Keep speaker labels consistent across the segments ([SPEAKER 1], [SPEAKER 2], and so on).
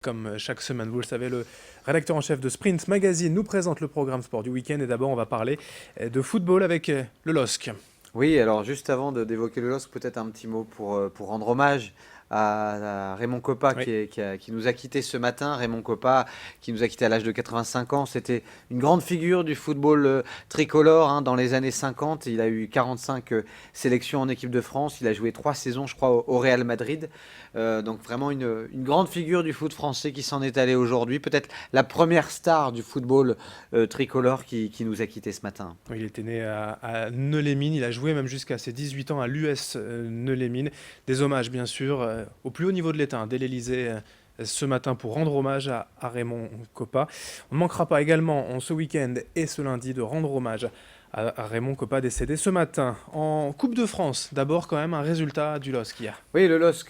[SPEAKER 1] Comme chaque semaine, vous le savez, le rédacteur en chef de Sprint Magazine nous présente le programme sport du week-end et d'abord on va parler de football avec le LOSC.
[SPEAKER 2] Oui, alors juste avant d'évoquer le LOSC, peut-être un petit mot pour rendre hommage à Raymond Kopa
[SPEAKER 1] Oui,
[SPEAKER 2] qui nous a quittés ce matin. Raymond Kopa qui nous a quittés à l'âge de 85 ans. C'était une grande figure du football tricolore dans les années 50. Il a eu 45 sélections en équipe de France. Il a joué 3 saisons, je crois, au Real Madrid. Donc vraiment une grande figure du foot français qui s'en est allé aujourd'hui. Peut-être la première star du football tricolore qui nous a quittés ce matin.
[SPEAKER 1] oui, il était né à Neulémine, il a joué même jusqu'à ses 18 ans à l'US Neulémine. Des hommages bien sûr au plus haut niveau de l'État, dès l'Élysée ce matin pour rendre hommage à Raymond Kopa. On ne manquera pas également en ce week-end et ce lundi de rendre hommage à Raymond Kopa décédé ce matin. En Coupe de France, d'abord quand même un résultat du LOSC hier.
[SPEAKER 2] Oui, le LOSC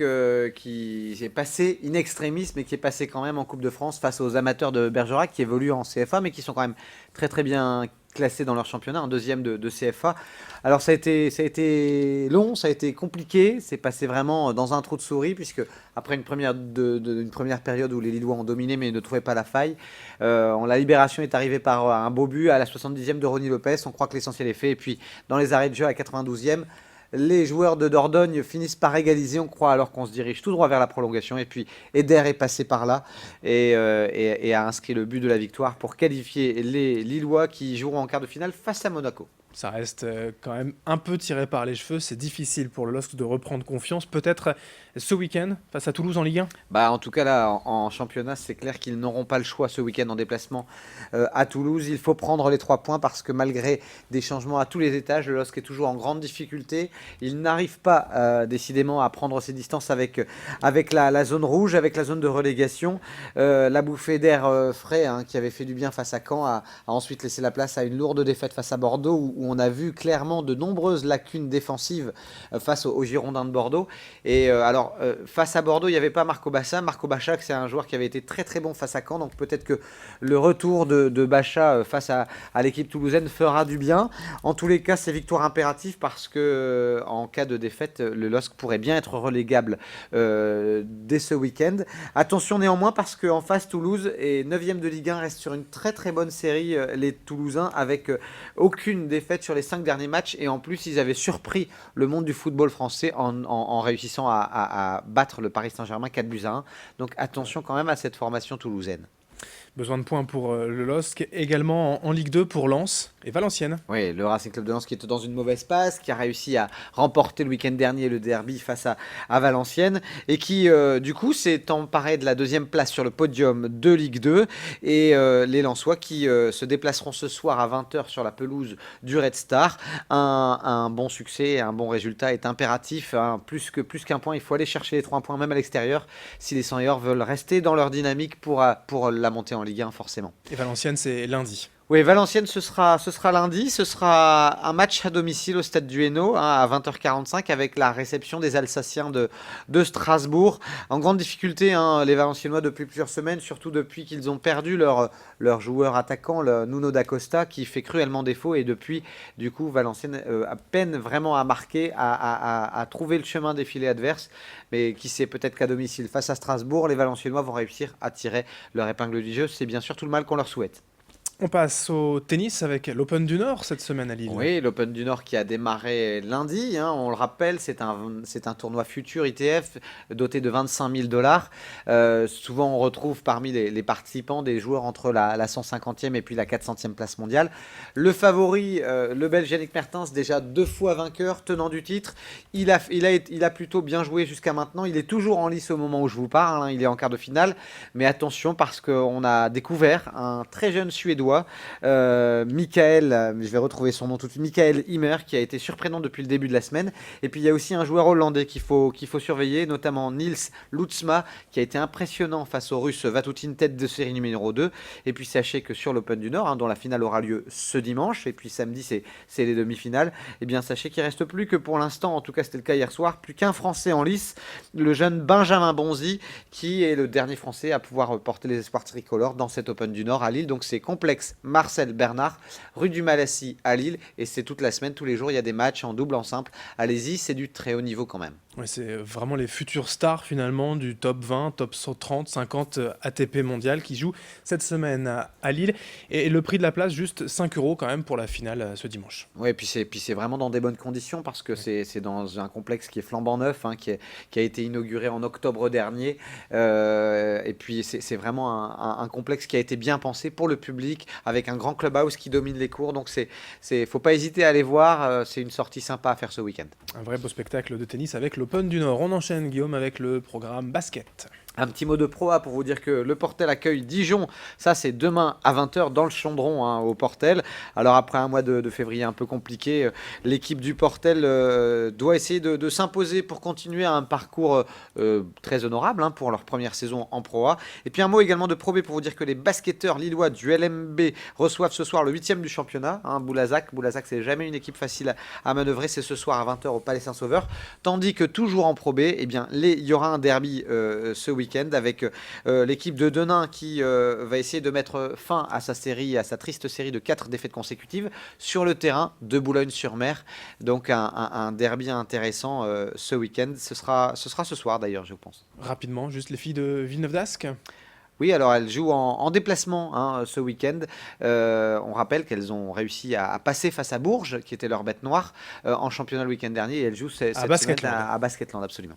[SPEAKER 2] qui est passé in extremis, mais qui est passé quand même en Coupe de France face aux amateurs de Bergerac qui évoluent en CFA, mais qui sont quand même très très bien classés dans leur championnat, un deuxième de CFA. Alors ça a été long, ça a été compliqué, c'est passé vraiment dans un trou de souris, puisque après une première période où les Lillois ont dominé mais ne trouvaient pas la faille, la libération est arrivée par un beau but à la 70e de Ronny Lopez, on croit que l'essentiel est fait, et puis dans les arrêts de jeu à 92e, les joueurs de Dordogne finissent par égaliser, on croit, alors qu'on se dirige tout droit vers la prolongation. Et puis Eder est passé par là et a inscrit le but de la victoire pour qualifier les Lillois qui joueront en quart de finale face à Monaco.
[SPEAKER 1] Ça reste quand même un peu tiré par les cheveux. C'est difficile pour le LOSC de reprendre confiance. Peut-être ce week-end face à Toulouse en Ligue 1.
[SPEAKER 2] Bah, en tout cas, là, en championnat, c'est clair qu'ils n'auront pas le choix ce week-end en déplacement à Toulouse. Il faut prendre les 3 points parce que malgré des changements à tous les étages, le LOSC est toujours en grande difficulté. Il n'arrive pas décidément à prendre ses distances avec la zone rouge, avec la zone de relégation. La bouffée d'air frais qui avait fait du bien face à Caen a ensuite laissé la place à une lourde défaite face à Bordeaux où on a vu clairement de nombreuses lacunes défensives face aux Girondins de Bordeaux. Et alors, face à Bordeaux, il n'y avait pas Marco Bassa. Marco Bacca, c'est un joueur qui avait été très très bon face à Caen. Donc peut-être que le retour de Bacca face à l'équipe toulousaine fera du bien. En tous les cas, c'est victoire impérative parce que en cas de défaite, le LOSC pourrait bien être relégable dès ce week-end. Attention néanmoins parce qu'en face, Toulouse est 9e de Ligue 1, reste sur une très très bonne série, les Toulousains, avec aucune défaite sur les 5 derniers matchs. Et en plus, ils avaient surpris le monde du football français en réussissant à battre le Paris Saint-Germain 4-1. Donc attention quand même à cette formation toulousaine.
[SPEAKER 1] Besoin de points pour le LOSC. Également en Ligue 2 pour Lens et Valenciennes.
[SPEAKER 2] Oui, le Racing Club de Lens qui était dans une mauvaise passe, qui a réussi à remporter le week-end dernier le derby face à Valenciennes et qui du coup s'est emparé de la 2e place sur le podium de Ligue 2 et les Lensois qui se déplaceront ce soir à 20h sur la pelouse du Red Star. Un bon succès, un bon résultat est impératif, plus qu'un point, il faut aller chercher les 3 points même à l'extérieur si les Seniors veulent rester dans leur dynamique pour la montée en Ligue 1 forcément.
[SPEAKER 1] Et Valenciennes, c'est lundi.
[SPEAKER 2] Oui, Valenciennes, ce sera lundi. Ce sera un match à domicile au stade du Hainaut à 20h45 avec la réception des Alsaciens de Strasbourg. En grande difficulté, les Valenciennois depuis plusieurs semaines, surtout depuis qu'ils ont perdu leur joueur attaquant, le Nuno da Costa, qui fait cruellement défaut. Et depuis, du coup, Valenciennes peine vraiment à marquer, à trouver le chemin des filets adverses. Mais qui sait, peut-être qu'à domicile face à Strasbourg, les Valenciennois vont réussir à tirer leur épingle du jeu. C'est bien sûr tout le mal qu'on leur souhaite.
[SPEAKER 1] On passe au tennis avec l'Open du Nord cette semaine à Lille.
[SPEAKER 2] Oui, l'Open du Nord qui a démarré lundi, on le rappelle, c'est un tournoi futur ITF doté de 25 000 dollars. Souvent, on retrouve parmi les participants des joueurs entre la 150e et puis la 400e place mondiale. Le favori, le Belge Yannick Mertens, déjà 2 fois vainqueur, tenant du titre. Il a plutôt bien joué jusqu'à maintenant. Il est toujours en lice au moment où je vous parle. Il est en quart de finale. Mais attention parce qu'on a découvert un très jeune Suédois, Michael, je vais retrouver son nom tout de suite, Michael Himmer, qui a été surprenant depuis le début de la semaine. Et puis il y a aussi un joueur hollandais qu'il faut surveiller, notamment Niels Lutsma, qui a été impressionnant face au Russe Vatutin, tête de série numéro 2. Et puis sachez que sur l'Open du Nord, dont la finale aura lieu ce dimanche, et puis samedi c'est les demi-finales, et bien sachez qu'il reste plus que pour l'instant, en tout cas c'était le cas hier soir, plus qu'un Français en lice, le jeune Benjamin Bonzi, qui est le dernier Français à pouvoir porter les espoirs tricolores dans cet Open du Nord à Lille. Donc c'est complexe complexe Marcel Bernard, rue du Malassis à Lille. Et c'est toute la semaine, tous les jours, il y a des matchs en double, en simple. Allez-y, c'est du très haut niveau quand même.
[SPEAKER 1] Ouais, c'est vraiment les futurs stars finalement du top 20, top 130, 50 ATP mondial qui jouent cette semaine à Lille. Et le prix de la place, juste 5 euros quand même pour la finale ce dimanche.
[SPEAKER 2] Oui, puis c'est vraiment dans des bonnes conditions parce que c'est dans un complexe qui est flambant neuf, hein, qui a été inauguré en octobre dernier. Et puis c'est vraiment un complexe qui a été bien pensé pour le public avec un grand clubhouse qui domine les cours. Donc faut pas hésiter à aller voir. C'est une sortie sympa à faire ce week-end.
[SPEAKER 1] Un vrai beau spectacle de tennis avec l'Open du Nord. On enchaîne, Guillaume, avec le programme basket.
[SPEAKER 2] Un petit mot de Pro A pour vous dire que le Portel accueille Dijon. Ça, c'est demain à 20h dans le Chondron, hein, au Portel. Alors, après un mois de février un peu compliqué, l'équipe du Portel doit essayer de s'imposer pour continuer un parcours très honorable, hein, pour leur première saison en Pro A. Et puis, un mot également de Pro B pour vous dire que les basketteurs lillois du LMB reçoivent ce soir le 8e du championnat, hein, Boulazac. Boulazac, c'est jamais une équipe facile à manœuvrer. C'est ce soir à 20h au Palais Saint-Sauveur. Tandis que toujours en Pro B, eh bien, il y aura un derby ce week-end avec l'équipe de Denain qui va essayer de mettre fin à sa triste série de 4 défaites consécutives sur le terrain de Boulogne-sur-Mer. Donc un derby intéressant ce week-end. Ce sera ce soir d'ailleurs, je pense.
[SPEAKER 1] Rapidement, juste les filles de Villeneuve d'Ascq.
[SPEAKER 2] Oui, alors elles jouent en déplacement, hein, ce week-end. On rappelle qu'elles ont réussi à passer face à Bourges, qui était leur bête noire, en championnat le week-end dernier. Et elles jouent cette semaine
[SPEAKER 1] Basketland.
[SPEAKER 2] à Basketland, absolument.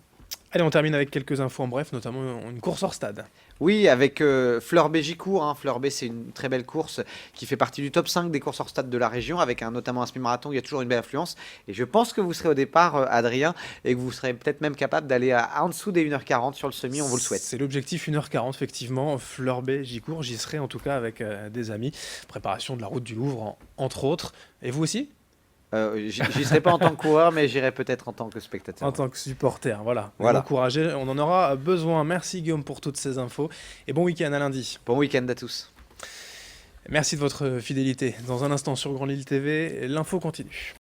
[SPEAKER 1] Allez, on termine avec quelques infos en bref, notamment une course hors stade.
[SPEAKER 2] Oui, avec Fleur B Gicourt, hein. Fleur B, c'est une très belle course qui fait partie du top 5 des courses hors stade de la région, avec notamment un semi-marathon où il y a toujours une belle affluence. Et je pense que vous serez au départ, Adrien, et que vous serez peut-être même capable d'aller en dessous des 1h40 sur le semi, on vous le souhaite.
[SPEAKER 1] C'est l'objectif 1h40, effectivement. Fleur B, Gicourt, j'y serai en tout cas avec des amis. Préparation de la route du Louvre, entre autres. Et vous aussi ?
[SPEAKER 2] J'y serai pas en tant que coureur, mais j'irai peut-être en tant que spectateur.
[SPEAKER 1] En tant que supporter, voilà.
[SPEAKER 2] Voilà.
[SPEAKER 1] Encourager, on en aura besoin. Merci Guillaume pour toutes ces infos. Et bon week-end à lundi.
[SPEAKER 2] Bon week-end à tous.
[SPEAKER 1] Merci de votre fidélité. Dans un instant sur Grand Lille TV, l'info continue.